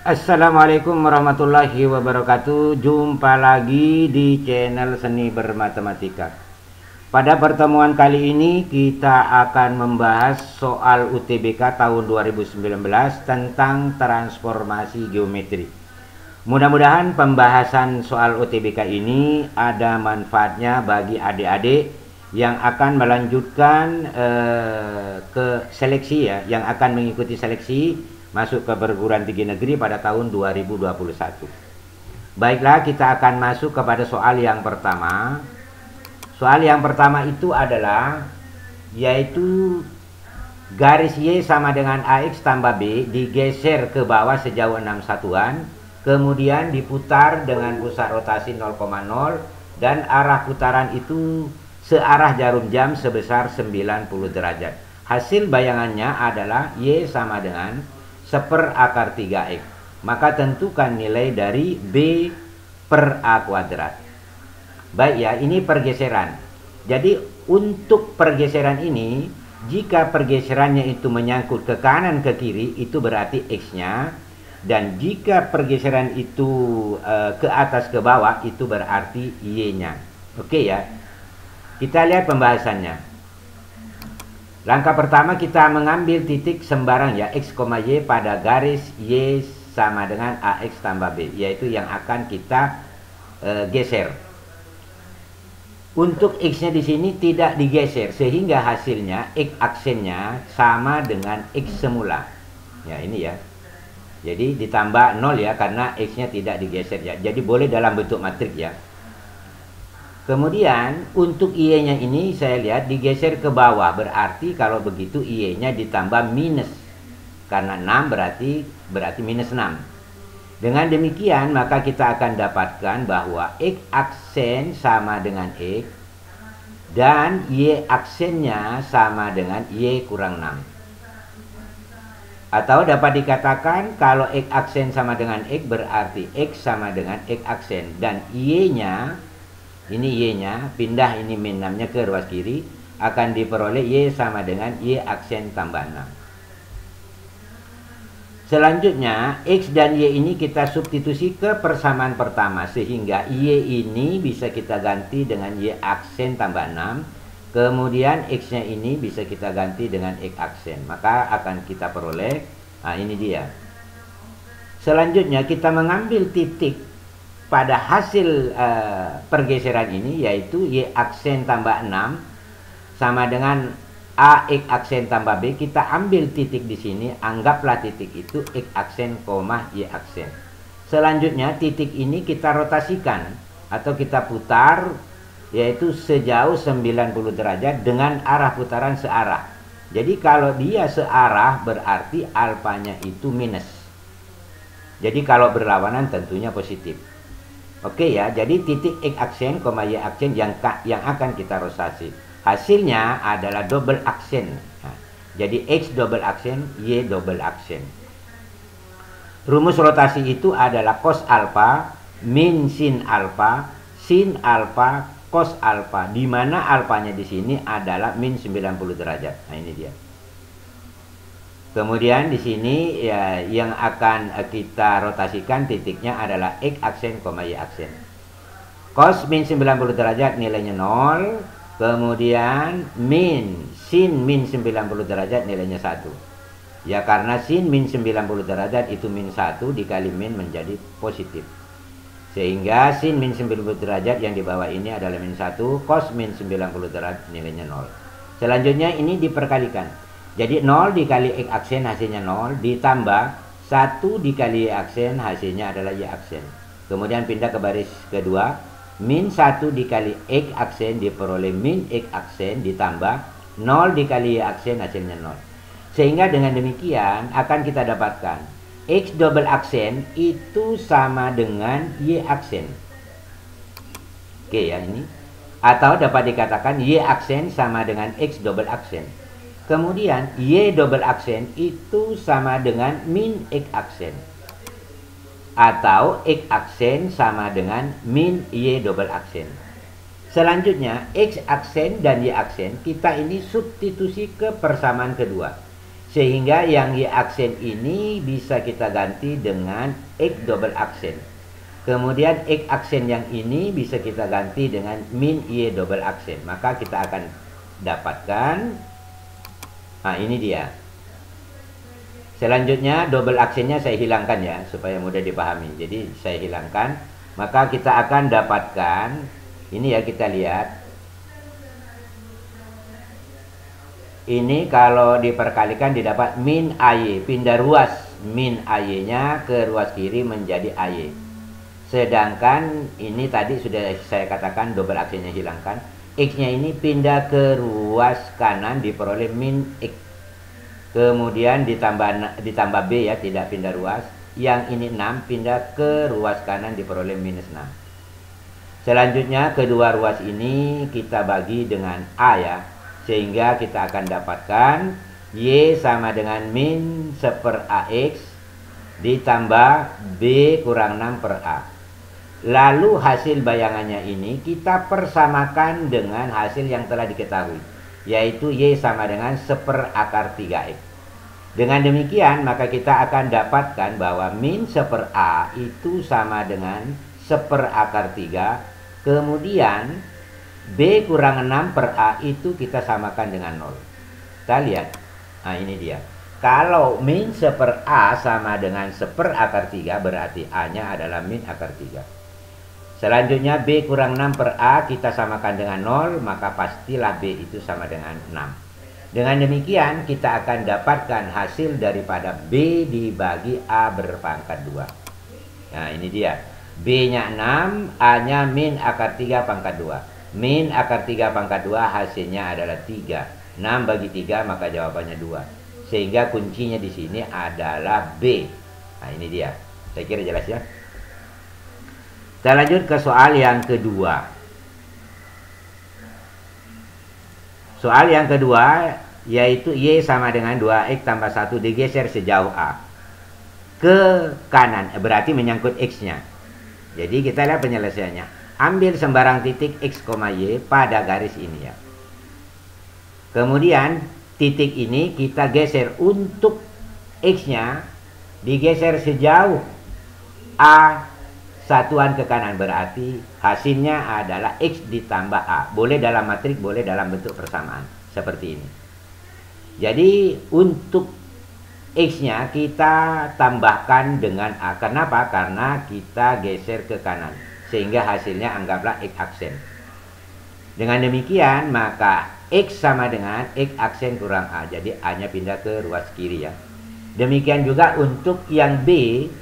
Assalamualaikum warahmatullahi wabarakatuh. Jumpa lagi di channel Seni Bermatematika. Pada pertemuan kali ini kita akan membahas soal UTBK tahun 2019 tentang transformasi geometri. Mudah-mudahan pembahasan soal UTBK ini ada manfaatnya bagi adik-adik yang akan melanjutkan ke seleksi ya, yang akan mengikuti seleksi masuk ke perguruan tinggi negeri pada tahun 2021. Baiklah, kita akan masuk kepada soal yang pertama. Soal yang pertama itu adalah yaitu garis Y sama dengan AX tambah B digeser ke bawah sejauh 6 satuan, kemudian diputar dengan pusat rotasi 0,0 dan arah putaran itu searah jarum jam sebesar 90 derajat. Hasil bayangannya adalah Y sama dengan 1/3x. Maka tentukan nilai dari B per A kuadrat. Baik ya, ini pergeseran. Jadi untuk pergeseran ini, jika pergeserannya itu menyangkut ke kanan ke kiri, itu berarti X-nya. Dan jika pergeseran itu ke atas ke bawah, itu berarti Y-nya. Oke ya. Kita lihat pembahasannya. Langkah pertama, kita mengambil titik sembarang ya, X, Y pada garis Y sama dengan AX tambah B, yaitu yang akan kita geser. Untuk X-nya di sini tidak digeser, sehingga hasilnya X aksennya sama dengan X semula. Ya, ini ya. Jadi ditambah 0 ya, karena X-nya tidak digeser ya. Jadi boleh dalam bentuk matriks ya. Kemudian untuk Y-nya ini saya lihat digeser ke bawah, berarti kalau begitu Y-nya ditambah minus. Karena 6 berarti minus 6. Dengan demikian maka kita akan dapatkan bahwa X aksen sama dengan X dan Y aksennya sama dengan Y kurang 6. Atau dapat dikatakan kalau X aksen sama dengan X berarti X sama dengan X aksen, dan Y-nya ini Y-nya, pindah ini min 6-nya ke ruas kiri, akan diperoleh Y sama dengan Y aksen tambah 6. Selanjutnya, X dan Y ini kita substitusi ke persamaan pertama, sehingga Y ini bisa kita ganti dengan Y aksen tambah 6. Kemudian X-nya ini bisa kita ganti dengan X aksen. Maka akan kita peroleh, nah ini dia. Selanjutnya kita mengambil titik pada hasil pergeseran ini, yaitu Y aksen tambah 6 sama dengan AX aksen tambah B. Kita ambil titik di sini, anggaplah titik itu X aksen, Y aksen. Selanjutnya titik ini kita rotasikan atau kita putar, yaitu sejauh 90 derajat dengan arah putaran searah. Jadi kalau dia searah berarti alfanya itu minus. Jadi kalau berlawanan tentunya positif. Oke ya, jadi titik X aksen, Y aksen yang akan kita rotasi. Hasilnya adalah double aksen. Nah, jadi X double aksen, Y double aksen. Rumus rotasi itu adalah cos alfa min sin alfa, cos alfa, di mana alfanya di sini adalah min 90 derajat. Nah, ini dia. Kemudian di sini ya, yang akan kita rotasikan titiknya adalah X aksen, Y aksen. Cos min 90 derajat nilainya 0. Kemudian sin min 90 derajat nilainya 1. Ya, karena sin min 90 derajat itu min 1 dikali min menjadi positif. Sehingga sin min 90 derajat yang di bawah ini adalah min 1. Cos min 90 derajat nilainya 0. Selanjutnya ini diperkalikan. Jadi 0 dikali X aksen hasilnya 0, ditambah 1 dikali Y aksen hasilnya adalah Y aksen. Kemudian pindah ke baris kedua, min 1 dikali X aksen diperoleh min X aksen, ditambah 0 dikali Y aksen hasilnya 0. Sehingga dengan demikian akan kita dapatkan X double aksen itu sama dengan Y aksen. Oke ya, ini. Atau dapat dikatakan Y aksen sama dengan X double aksen. Kemudian Y double aksen itu sama dengan min X aksen. Atau X aksen sama dengan min Y double aksen. Selanjutnya X aksen dan Y aksen kita ini substitusi ke persamaan kedua. Sehingga yang Y aksen ini bisa kita ganti dengan X double aksen. Kemudian X aksen yang ini bisa kita ganti dengan min Y double aksen. Maka kita akan dapatkan, nah ini dia. Selanjutnya double aksennya saya hilangkan ya, supaya mudah dipahami. Jadi saya hilangkan, maka kita akan dapatkan, ini ya kita lihat. Ini kalau diperkalikan didapat min AY, pindah ruas min AY-nya ke ruas kiri menjadi AY. Sedangkan ini tadi sudah saya katakan double aksennya hilangkan. X-nya ini pindah ke ruas kanan diperoleh min X. Kemudian ditambah B ya, tidak pindah ruas. Yang ini 6 pindah ke ruas kanan diperoleh minus 6. Selanjutnya kedua ruas ini kita bagi dengan A ya. Sehingga kita akan dapatkan Y sama dengan min 1 per AX ditambah B kurang 6 per A. Lalu hasil bayangannya ini kita persamakan dengan hasil yang telah diketahui, yaitu Y sama dengan 1 per akar 3X. Dengan demikian maka kita akan dapatkan bahwa min 1 per A itu sama dengan 1 per akar 3. Kemudian B kurang 6 per A itu kita samakan dengan 0. Kita lihat. Nah ini dia. Kalau min 1 per A sama dengan 1 per akar 3 berarti A-nya adalah min akar 3. Selanjutnya B kurang 6 per A kita samakan dengan 0. Maka pastilah B itu sama dengan 6. Dengan demikian kita akan dapatkan hasil daripada B dibagi A berpangkat 2. Nah ini dia. B-nya 6, A-nya min akar 3 pangkat 2. Min akar 3 pangkat 2 hasilnya adalah 3. 6 bagi 3 maka jawabannya 2. Sehingga kuncinya di sini adalah B. Nah ini dia. Saya kira jelas ya. Kita lanjut ke soal yang kedua. Soal yang kedua yaitu Y sama dengan 2X tambah 1 digeser sejauh A ke kanan. Berarti menyangkut X-nya. Jadi kita lihat penyelesaiannya. Ambil sembarang titik X, Y pada garis ini ya. Kemudian titik ini kita geser untuk X-nya digeser sejauh A satuan ke kanan. Berarti hasilnya adalah X ditambah A. Boleh dalam matrik, boleh dalam bentuk persamaan. Seperti ini. Jadi untuk X-nya kita tambahkan dengan A. Kenapa? Karena kita geser ke kanan. Sehingga hasilnya anggaplah X aksen. Dengan demikian maka X sama dengan X aksen kurang A. Jadi A-nya pindah ke ruas kiri ya. Demikian juga untuk yang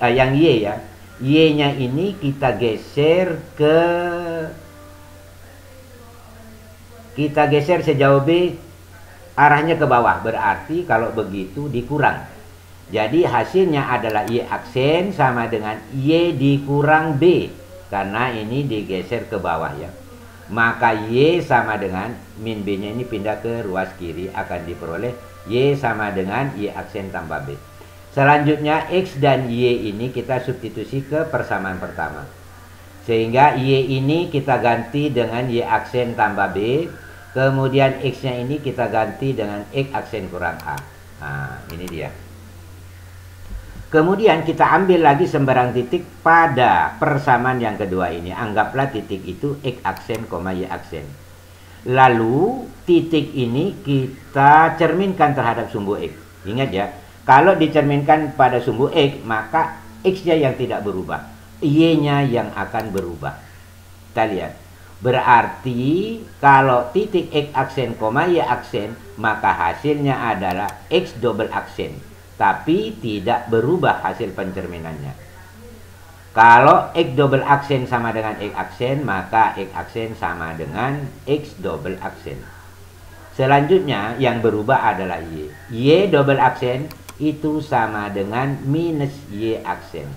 yang Y ya. Y-nya ini kita geser sejauh B arahnya ke bawah. Berarti kalau begitu dikurang. Jadi hasilnya adalah Y aksen sama dengan Y dikurang B. Karena ini digeser ke bawah ya. Maka Y sama dengan min B-nya ini pindah ke ruas kiri akan diperoleh Y sama dengan Y aksen tambah B. Selanjutnya X dan Y ini kita substitusi ke persamaan pertama. Sehingga Y ini kita ganti dengan Y aksen tambah B. Kemudian X-nya ini kita ganti dengan X aksen kurang A. Nah ini dia. Kemudian kita ambil lagi sembarang titik pada persamaan yang kedua ini. Anggaplah titik itu X aksen, Y aksen. Lalu titik ini kita cerminkan terhadap sumbu X. Ingat ya, kalau dicerminkan pada sumbu X, maka X-nya yang tidak berubah. Y-nya yang akan berubah. Kita lihat. Berarti kalau titik X aksen, Y aksen, maka hasilnya adalah X double aksen. Tapi tidak berubah hasil pencerminannya. Kalau X double aksen sama dengan X aksen, maka X aksen sama dengan X double aksen. Selanjutnya yang berubah adalah Y. Y double aksen itu sama dengan minus Y aksen.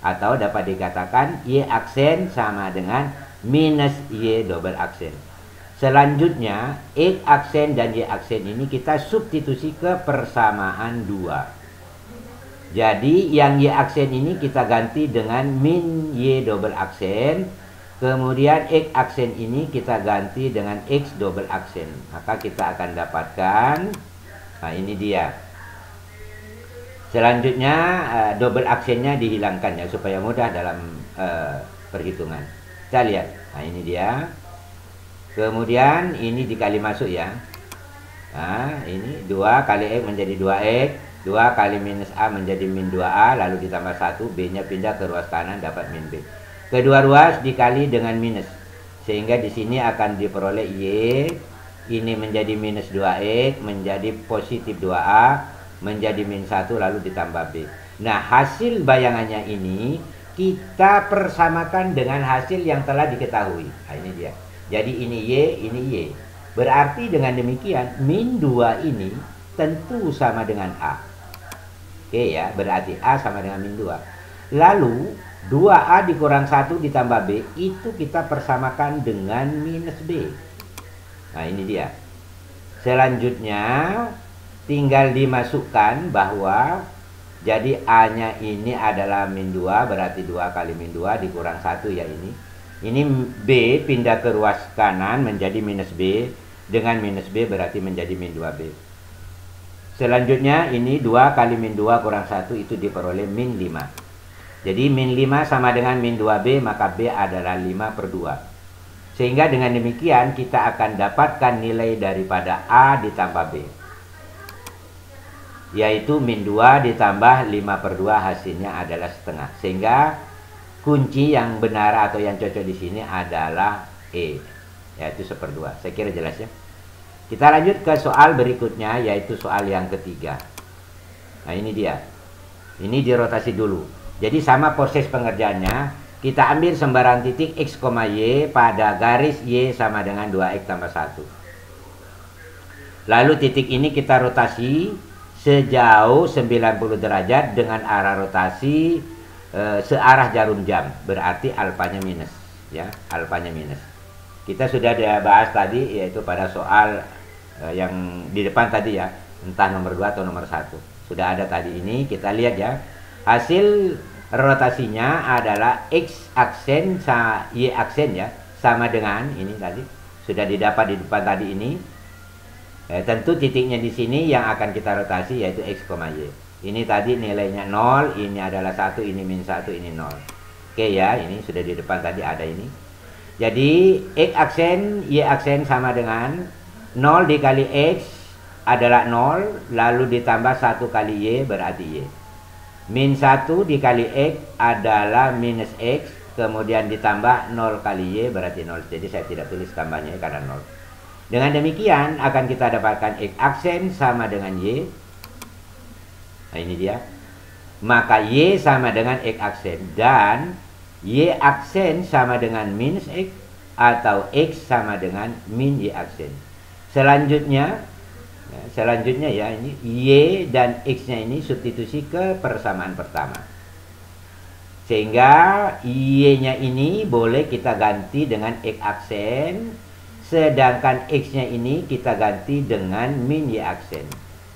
Atau dapat dikatakan Y aksen sama dengan minus Y double aksen. Selanjutnya X aksen dan Y aksen ini kita substitusi ke persamaan 2. Jadi yang Y aksen ini kita ganti dengan min Y double aksen. Kemudian X aksen ini kita ganti dengan X double aksen. Maka kita akan dapatkan, nah ini dia. Selanjutnya double aksennya dihilangkan ya supaya mudah dalam perhitungan. Kita lihat. Nah, ini dia. Kemudian ini dikali masuk ya. Nah, ini 2 kali X menjadi 2X, 2 kali minus A menjadi min 2A, lalu ditambah 1, B-nya pindah ke ruas kanan dapat min B. Kedua ruas dikali dengan minus. Sehingga di sini akan diperoleh Y, ini menjadi minus 2X, menjadi positif 2A, menjadi min 1, lalu ditambah B. Nah, hasil bayangannya ini kita persamakan dengan hasil yang telah diketahui. Nah, ini dia. Jadi ini Y, ini Y. Berarti dengan demikian min 2 ini tentu sama dengan A. Oke ya, berarti A sama dengan min 2. Lalu 2A dikurang 1 ditambah B itu kita persamakan dengan minus B. Nah, ini dia. Selanjutnya tinggal dimasukkan bahwa jadi A-nya ini adalah min 2, berarti 2 kali min 2 dikurang 1 ya ini. Ini B pindah ke ruas kanan menjadi minus B. Dengan minus B berarti menjadi min 2B. Selanjutnya ini 2 kali min 2 kurang 1 itu diperoleh min 5. Jadi min 5 sama dengan min 2B, maka B adalah 5/2. Sehingga dengan demikian kita akan dapatkan nilai daripada A ditambah B, yaitu min 2 ditambah 5/2, hasilnya adalah setengah. Sehingga kunci yang benar atau yang cocok di sini adalah E, yaitu 1/2. Saya kira jelas ya. Kita lanjut ke soal berikutnya, yaitu soal yang ketiga. Nah, ini dia. Ini dirotasi dulu. Jadi sama proses pengerjaannya. Kita ambil sembarang titik X, Y pada garis Y sama dengan 2X tambah 1. Lalu titik ini kita rotasi sejauh 90 derajat dengan arah rotasi searah jarum jam. Berarti alfanya minus ya, alfanya minus. Kita sudah bahas tadi, yaitu pada soal yang di depan tadi ya, entah nomor 2 atau nomor 1. Sudah ada tadi ini, kita lihat ya. Hasil rotasinya adalah X aksen Y aksen ya, sama dengan ini tadi. Sudah didapat di depan tadi ini. Tentu titiknya di sini yang akan kita rotasi yaitu X, Y. Ini tadi nilainya 0, ini adalah 1, ini min 1, ini 0. Oke ya, ini sudah di depan tadi ada ini. Jadi X aksen, Y aksen sama dengan 0 dikali X adalah 0, lalu ditambah 1 kali Y berarti Y. Min 1 dikali X adalah minus X, kemudian ditambah 0 kali Y berarti 0. Jadi saya tidak tulis tambahnya karena 0. Dengan demikian akan kita dapatkan X aksen sama dengan Y. Nah, ini dia. Maka Y sama dengan X aksen dan Y aksen sama dengan minus X atau X sama dengan min Y aksen. Selanjutnya ya ini Y dan X-nya ini substitusi ke persamaan pertama. Sehingga Y-nya ini boleh kita ganti dengan X aksen, sedangkan X-nya ini kita ganti dengan min Y aksen.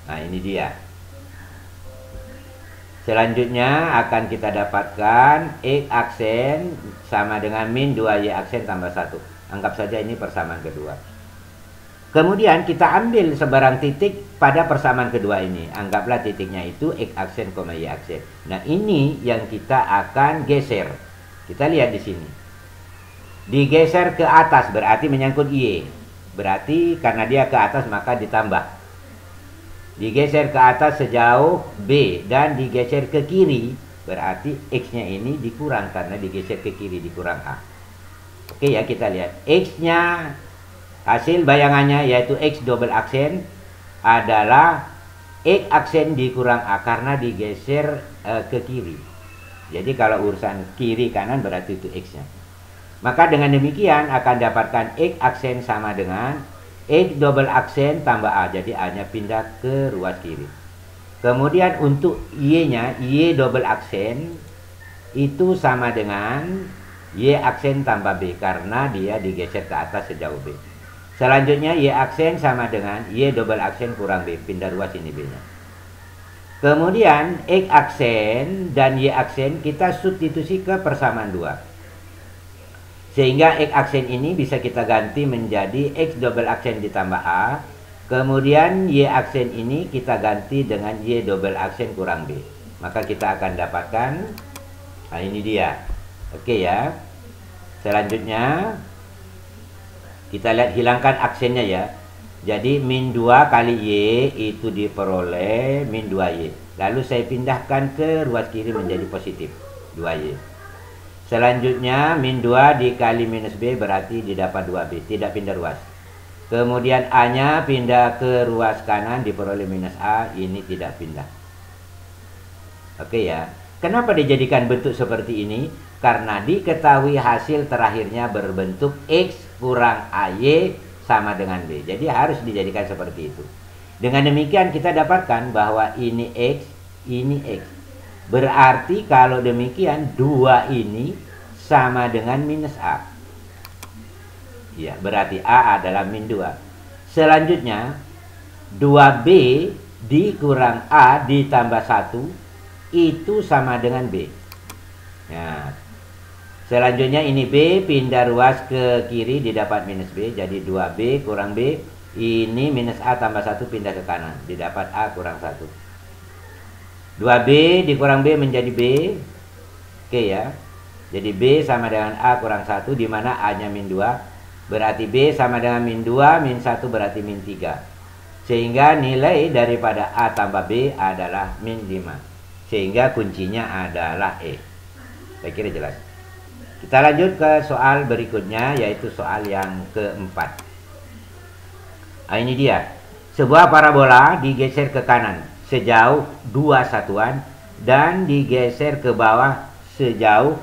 Nah, ini dia. Selanjutnya akan kita dapatkan X aksen sama dengan min 2Y aksen tambah 1. Anggap saja ini persamaan kedua. Kemudian kita ambil sebarang titik pada persamaan kedua ini. Anggaplah titiknya itu X aksen, Y aksen. Nah, ini yang kita akan geser. Kita lihat di sini. Digeser ke atas berarti menyangkut Y. Berarti karena dia ke atas maka ditambah. Digeser ke atas sejauh B dan digeser ke kiri berarti X-nya ini dikurang karena digeser ke kiri, dikurang A. Oke ya, kita lihat X-nya, hasil bayangannya yaitu X double aksen adalah X aksen dikurang A karena digeser ke kiri. Jadi kalau urusan kiri kanan berarti itu X-nya. Maka dengan demikian akan dapatkan X aksen sama dengan X double aksen tambah A. Jadi A-nya pindah ke ruas kiri. Kemudian untuk Y-nya, Y double aksen itu sama dengan Y aksen tambah B karena dia digeser ke atas sejauh B. Selanjutnya Y aksen sama dengan Y double aksen kurang B, pindah ruas ini B-nya. Kemudian X aksen dan Y aksen kita substitusi ke persamaan 2. Sehingga X aksen ini bisa kita ganti menjadi X double aksen ditambah A Kemudian Y aksen ini kita ganti dengan Y double aksen kurang B. Maka kita akan dapatkan, nah ini dia. Oke ya. Selanjutnya kita lihat hilangkan aksennya ya. Jadi min 2 kali Y itu diperoleh min 2Y. Lalu saya pindahkan ke ruas kiri menjadi positif 2Y. Selanjutnya min 2 dikali minus B berarti didapat 2B. Tidak pindah ruas. Kemudian A-nya pindah ke ruas kanan diperoleh minus A. Ini tidak pindah. Oke ya. Kenapa dijadikan bentuk seperti ini? Karena diketahui hasil terakhirnya berbentuk X kurang AY sama dengan B. Jadi harus dijadikan seperti itu. Dengan demikian kita dapatkan bahwa ini X, ini X. Berarti kalau demikian 2 ini sama dengan minus A. Ya, berarti A adalah min 2. Selanjutnya 2B dikurang A ditambah 1 itu sama dengan B. Nah, selanjutnya ini B pindah ruas ke kiri didapat minus B. Jadi 2B kurang B. Ini minus A tambah 1 pindah ke kanan. Didapat A kurang 1. 2B dikurang B menjadi B. Oke ya. Jadi B sama dengan A kurang 1. Dimana A nya min 2. Berarti B sama dengan min 2. Min 1 berarti min 3. Sehingga nilai daripada A tambah B adalah min 5. Sehingga kuncinya adalah E. Saya kira jelas. Kita lanjut ke soal berikutnya, yaitu soal yang keempat. Nah, ini dia. Sebuah parabola digeser ke kanan sejauh 2 satuan dan digeser ke bawah sejauh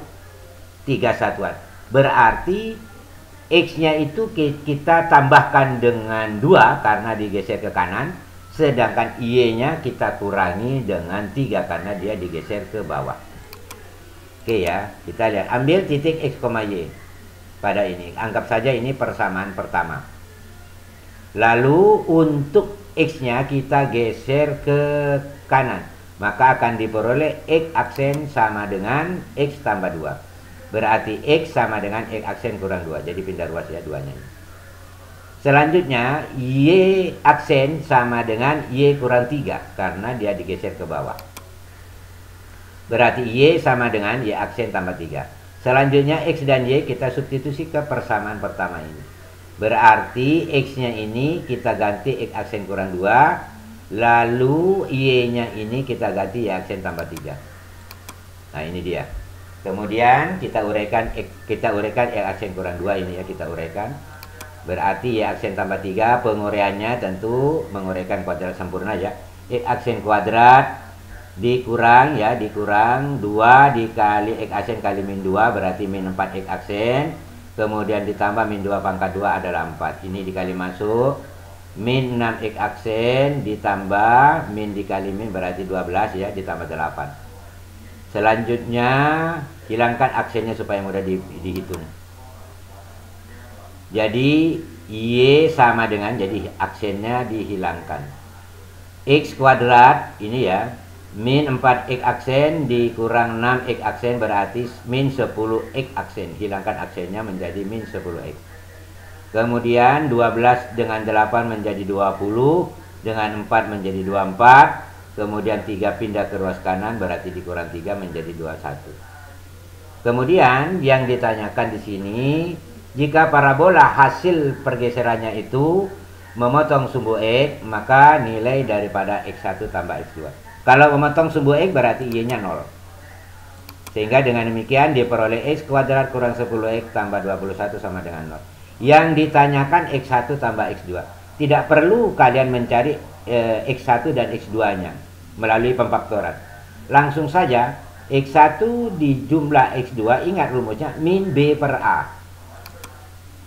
3 satuan. Berarti X-nya itu kita tambahkan dengan 2 karena digeser ke kanan. Sedangkan Y-nya kita kurangi dengan 3 karena dia digeser ke bawah. Oke ya, kita lihat. Ambil titik X, Y pada ini. Anggap saja ini persamaan pertama. Lalu untuk X-nya kita geser ke kanan. Maka akan diperoleh X aksen sama dengan X tambah 2. Berarti X sama dengan X aksen kurang 2. Jadi pindah ruas ya duanya. Selanjutnya Y aksen sama dengan Y kurang 3. Karena dia digeser ke bawah. Berarti Y sama dengan Y aksen tambah 3. Selanjutnya X dan Y kita substitusi ke persamaan pertama ini. Berarti X-nya ini kita ganti X aksen kurang 2. Lalu Y-nya ini kita ganti Y aksen tambah 3. Nah ini dia. Kemudian kita uraikan X aksen kurang 2 ini ya, kita uraikan. Berarti Y aksen tambah 3 penguraiannya tentu menguraikan kuadrat sempurna ya. X aksen kuadrat dikurang ya, dikurang 2 dikali X aksen kali min 2 berarti min 4 X aksen. Kemudian ditambah min 2 pangkat 2 adalah 4. Ini dikali masuk. Min 6 X aksen ditambah min dikali min berarti 12 ya, ditambah 8. Selanjutnya hilangkan aksennya supaya mudah dihitung. Jadi Y sama dengan, jadi aksennya dihilangkan. X kuadrat ini ya, min 4X aksen dikurang 6X aksen berarti min 10X aksen. Hilangkan aksennya menjadi min 10X. Kemudian 12 dengan 8 menjadi 20. Dengan 4 menjadi 24. Kemudian 3 pindah ke ruas kanan berarti dikurang 3 menjadi 21. Kemudian yang ditanyakan di sini, jika parabola hasil pergeserannya itu memotong sumbu X, maka nilai daripada X1 tambah X2. Kalau memotong sumbu X berarti Y-nya 0. Sehingga dengan demikian diperoleh X kuadrat kurang 10X tambah 21 sama dengan 0. Yang ditanyakan X1 tambah X2. Tidak perlu kalian mencari X1 dan X2-nya melalui pemfaktoran. Langsung saja X1 di jumlah X2, ingat rumusnya min B per A.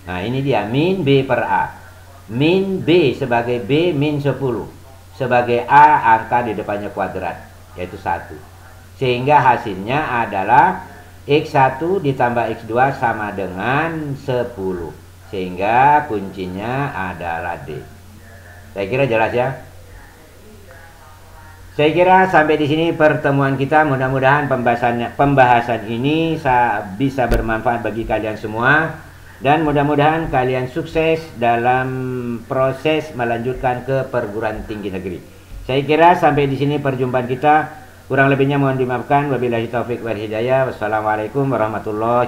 Nah ini dia min B per A. Min B sebagai B min 10. Sebagai A angka di depannya kuadrat, yaitu 1. Sehingga hasilnya adalah X1 ditambah X2 sama dengan 10. Sehingga kuncinya adalah D. Saya kira jelas ya. Saya kira sampai di sini pertemuan kita. Mudah-mudahan pembahasan ini bisa bermanfaat bagi kalian semua. Dan mudah-mudahan kalian sukses dalam proses melanjutkan ke perguruan tinggi negeri. Saya kira sampai di sini perjumpaan kita. Kurang lebihnya mohon dimaafkan. Wabillahi taufik wal hidayah. Wassalamualaikum warahmatullahi wabarakatuh.